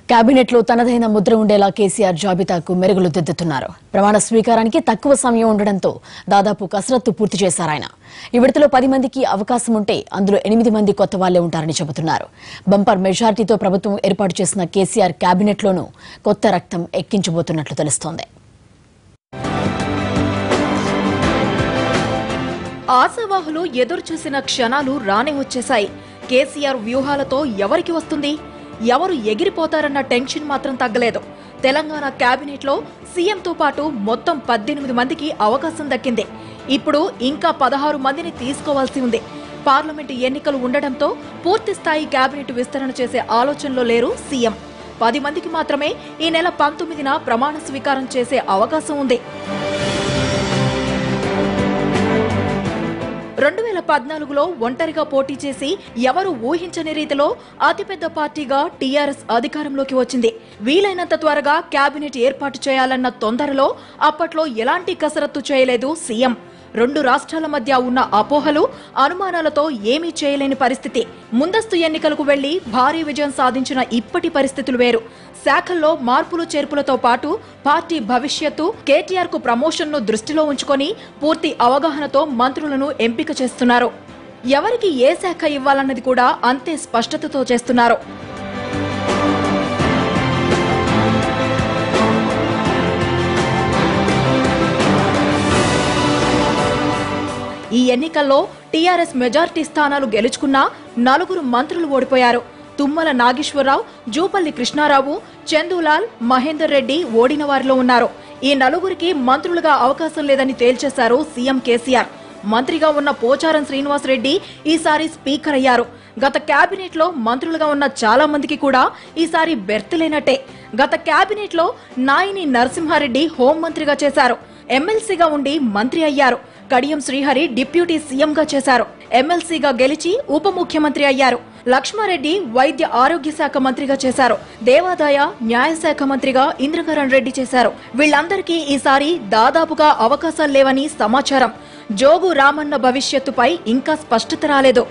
Cabinet లో తనదైన ముద్ర ఉండేలా కేసీఆర్ జాబితాకు మెరుగులు దిద్దుతున్నారు. ప్రమాణ స్వీకారానికి తక్కువ సమయం ఉండడంతో దాదాపు కసరత్తు పూర్తి చేశారు ఆయన. ఈ విడతలో 10 మందికి అవకాశం ఉంటే అందులో 8 మంది కొత్త వాళ్లే ఉంటారని చెబుతున్నారు. బంపర్ మెజార్టీతో ప్రభుత్వం ఏర్పాటు చేసిన కేసీఆర్ కేబినెట్ లోనూ కొత్త రక్తం ఎక్కించబోతున్నట్లు తెలుస్తోంది. ఆశావాహులు ఎదురు చూసిన క్షణాలు రానే వచ్చేశాయి. కేసీఆర్ వ్యూహాలతో ఎవరికి వస్తుంది, ఎవరు ఎగిరిపోతారన్న టెన్షన్ మాత్రం తగ్గలేదు. తెలంగాణ కేబినెట్ లో సీఎంతో పాటు మొత్తం 18 మందికి అవకాశం దక్కింది. ఇప్పుడు ఇంకా 16 మందిని తీసుకోవాల్సి ఉంది. పార్లమెంటు ఎన్నికలు ఉండడంతో పూర్తి స్థాయి కేబినెట్ విస్తరణ చేసే ఆలోచనలో లేరు సీఎం. 10 మందికి మాత్రమే ఈ నెల 19న ప్రమాణ స్వీకారం చేసే అవకాశం ఉంది. 2014లో ఒంటరిగా పోటీ చేసి ఎవరు ఊహించని రీతిలో అతిపెద్ద పార్టీగా టీఆర్ఎస్ అధికారంలోకి వచ్చింది. వీలైనంత త్వరగా కేబినెట్ ఏర్పాటు చేయాలన్న తొందరలో అప్పట్లో ఎలాంటి కసరత్తు చేయలేదు సీఎం. 2 రాష్ట్రాల మధ్య ఉన్న అపోహలు, అనుమానాలతో ఏమీ చేయలేని పరిస్థితి. ముందస్తు ఎన్నికలకు వెళ్లి భారీ విజయం సాధించిన ఇప్పటి పరిస్థితులు వేరు. శాఖల్లో మార్పులు చేర్పులతో పాటు పార్టీ భవిష్యత్తు, కేటీఆర్ కు ప్రమోషన్ ను దృష్టిలో ఉంచుకొని పూర్తి అవగాహనతో మంత్రులను ఎంపిక చేస్తున్నారు. ఎవరికి ఏ శాఖ ఇవ్వాలన్నది కూడా అంతే స్పష్టతతో చేస్తున్నారు. ఈ ఎన్నికల్లో టీఆర్ఎస్ మెజార్టీ స్థానాలు గెలుచుకున్నా 4 మంత్రులు ఓడిపోయారు. తుమ్మల నాగేశ్వరరావు, జూపల్లి కృష్ణారావు, చందూలాల్, మహేందర్ రెడ్డి ఓడిన వారిలో ఉన్నారు. ఈ 4కి మంత్రులుగా అవకాశం లేదని తేల్చేశారు సీఎం కేసీఆర్. మంత్రిగా ఉన్న పోచారం శ్రీనివాస్ రెడ్డి ఈసారి స్పీకర్ అయ్యారు. గత కేబినెట్ లో మంత్రులుగా ఉన్న చాలా మందికి కూడా ఈసారి బెర్త్ లేనట్టే. గత కేబినెట్ లో నాయిని నరసింహారెడ్డి హోంమంత్రిగా చేశారు. ఎమ్మెల్సీగా ఉండి మంత్రి అయ్యారు. కడియం శ్రీహరి డిప్యూటీ సీఎంగా చేశారు. ఎమ్మెల్సీగా గెలిచి ఉప ముఖ్యమంత్రి అయ్యారు. లక్ష్మారెడ్డి వైద్య ఆరోగ్య శాఖ మంత్రిగా చేశారు. దేవాదాయ న్యాయశాఖ మంత్రిగా ఇంద్రకరణ్ రెడ్డి చేశారు. వీళ్లందరికీ ఈసారి దాదాపుగా అవకాశాలు లేవని సమాచారం. జోగు రామన్న భవిష్యత్తుపై ఇంకా స్పష్టత రాలేదు.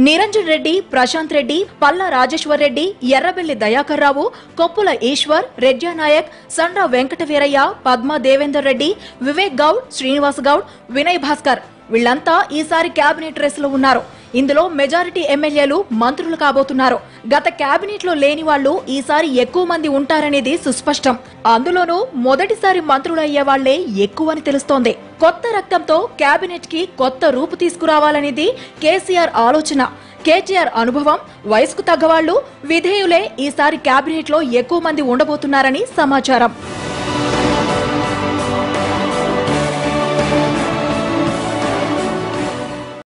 నిరంజన్ రెడ్డి, ప్రశాంత్ రెడ్డి, పల్లా రాజేశ్వర్ రెడ్డి, ఎర్రబెల్లి దయాకర్ రావు, కొప్పుల ఈశ్వర్, రెడ్జా నాయక్, సండ్ర వెంకట వీరయ్య, పద్మా దేవేందర్ రెడ్డి, వివేక్ గౌడ్, శ్రీనివాస్ గౌడ్, వినయ్ భాస్కర్ వీళ్లంతా ఈసారి కేబినెట్ రేస్ లో ఉన్నారు. ఇందులో మెజారిటీ ఎమ్మెల్యేలు మంత్రులు కాబోతున్నారు. గత కేబినెట్ లో లేని వాళ్లు ఈసారి ఎక్కువ మంది ఉంటారనేది సుస్పష్టం. అందులోనూ మొదటిసారి మంత్రులు అయ్యే వాళ్లే ఎక్కువని తెలుస్తోంది. కొత్త రక్తంతో కేబినెట్ కి కొత్త రూపు తీసుకురావాలనేది కేసీఆర్ ఆలోచన. కేటీఆర్ అనుభవం, వయసుకు తగ్గవాళ్లు, విధేయులే ఈసారి కేబినెట్ లో ఎక్కువ మంది ఉండబోతున్నారని సమాచారం.